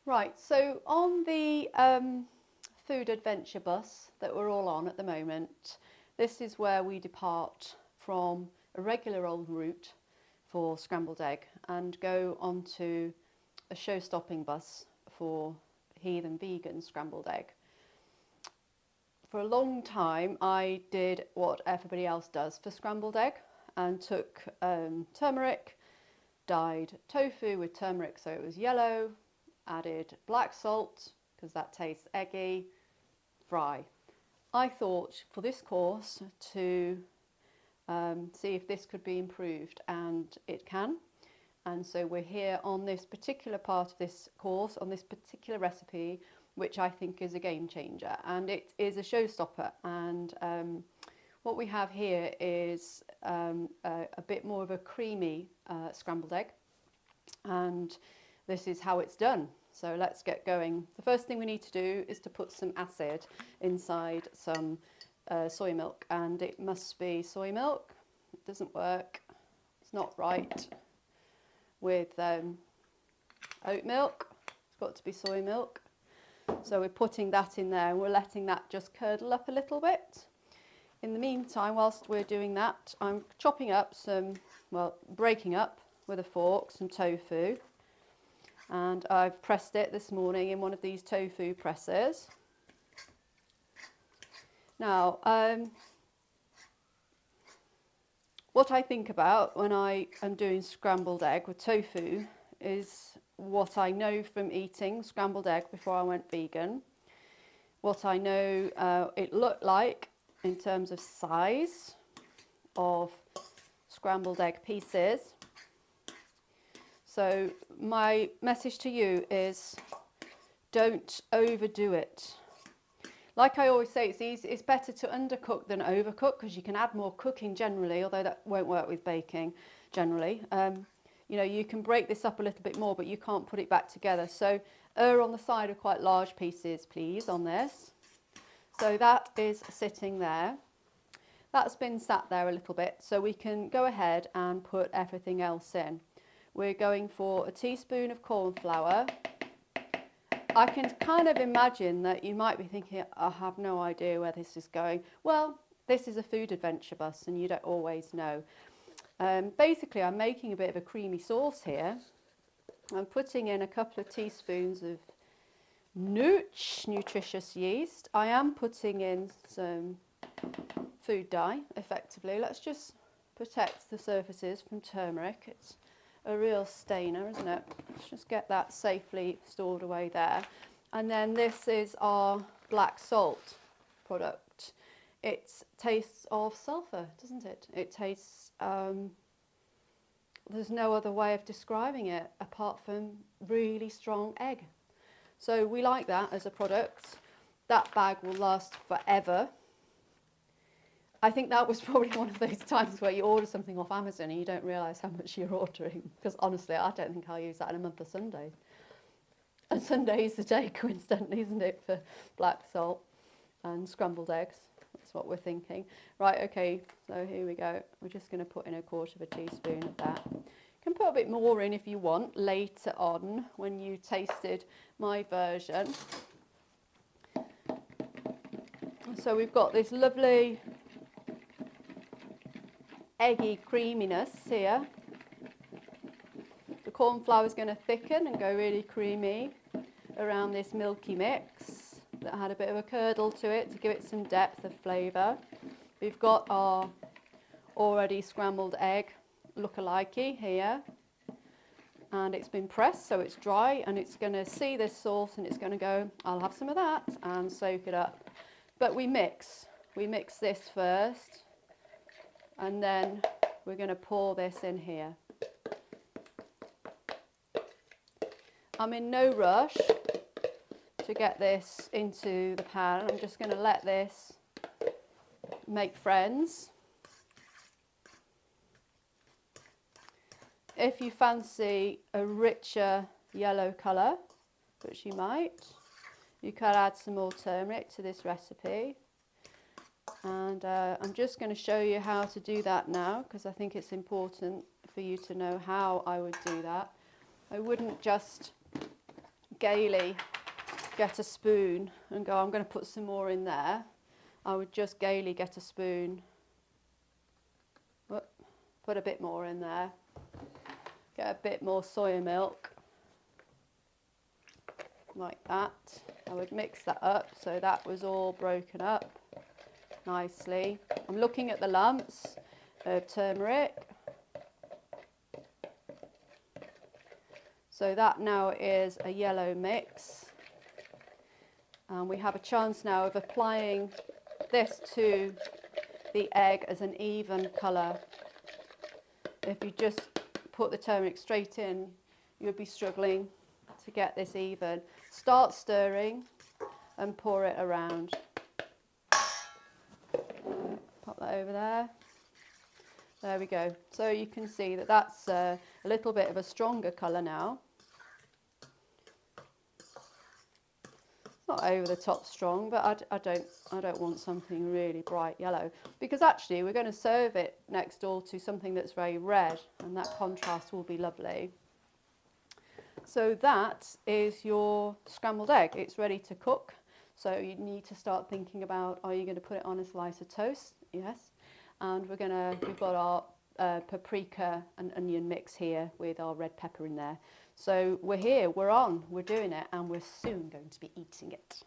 Right, so on the food adventure bus that we're all on at the moment, this is where we depart from a regular old route for scrambled egg and go onto a show-stopping bus for heathen vegan scrambled egg. For a long time I did what everybody else does for scrambled egg and took turmeric, dyed tofu with turmeric so it was yellow, added black salt because that tastes eggy, fry. I thought for this course to see if this could be improved, and it can. And so we're here on this particular part of this course, on this particular recipe, which I think is a game changer, and it is a showstopper. And what we have here is a bit more of a creamy scrambled egg, and this is how it's done. So let's get going. The first thing we need to do is to put some acid inside some soy milk, and it must be soy milk. It doesn't work, it's not right with oat milk. It's got to be soy milk. So we're putting that in there and we're letting that just curdle up a little bit. In the meantime, whilst we're doing that, I'm chopping up breaking up with a fork some tofu, and I've pressed it this morning in one of these tofu pressers. Now, what I think about when I am doing scrambled egg with tofu is what I know from eating scrambled egg before I went vegan, what I know it looked like in terms of size of scrambled egg pieces. So my message to you is don't overdo it. Like I always say, it's better to undercook than overcook, because you can add more cooking generally, although that won't work with baking generally. You know, you can break this up a little bit more, but you can't put it back together. So err on the side of quite large pieces, please, on this. So that is sitting there. That's been sat there a little bit, so we can go ahead and put everything else in. We're going for a teaspoon of corn flour. I can kind of imagine that you might be thinking, I have no idea where this is going. Well, this is a food adventure bus and you don't always know. Basically, I'm making a bit of a creamy sauce here. I'm putting in a couple of teaspoons of nutritious yeast. I am putting in some food dye, effectively. Let's just protect the surfaces from turmeric. It's a real stainer, isn't it? Let's just get that safely stored away there. And then this is our black salt product. It tastes of sulphur, doesn't it? It tastes, there's no other way of describing it apart from really strong egg. So we like that as a product. That bag will last forever. I think that was probably one of those times where you order something off Amazon and you don't realise how much you're ordering. Because honestly, I don't think I'll use that in a month of Sundays. And Sunday is the day, coincidentally, isn't it, for black salt and scrambled eggs. That's what we're thinking. Right, okay, so here we go. We're just going to put in 1/4 teaspoon of that. You can put a bit more in if you want later on when you tasted my version. So we've got this lovely eggy creaminess here. The corn flour is going to thicken and go really creamy around this milky mix that had a bit of a curdle to it to give it some depth of flavour. We've got our already scrambled egg look-alikey here, and it's been pressed so it's dry, and it's going to see this sauce and it's going to go, I'll have some of that, and soak it up. But we mix this first, and then we're going to pour this in here. I'm in no rush to get this into the pan. I'm just going to let this make friends. If you fancy a richer yellow colour, which you might, you could add some more turmeric to this recipe. And I'm just going to show you how to do that now, because I think it's important for you to know how I would do that. I wouldn't just gaily get a spoon and go, I'm going to put some more in there, I would just gaily get a spoon, put a bit more in there, get a bit more soya milk, like that. I would mix that up so that was all broken up nicely. I'm looking at the lumps of turmeric. So that now is a yellow mix. And we have a chance now of applying this to the egg as an even colour. If you just put the turmeric straight in, you would be struggling to get this even. Start stirring and pour it around. Pop that over there. There we go. So you can see that that's a little bit of a stronger colour now. Not over the top strong, but I don't want something really bright yellow, because actually we're going to serve it next door to something that's very red, and that contrast will be lovely. So that is your scrambled egg. It's ready to cook. So you need to start thinking about, are you going to put it on a slice of toast? Yes. And we've got our paprika and onion mix here with our red pepper in there. So we're here, we're on, we're doing it, and we're soon going to be eating it.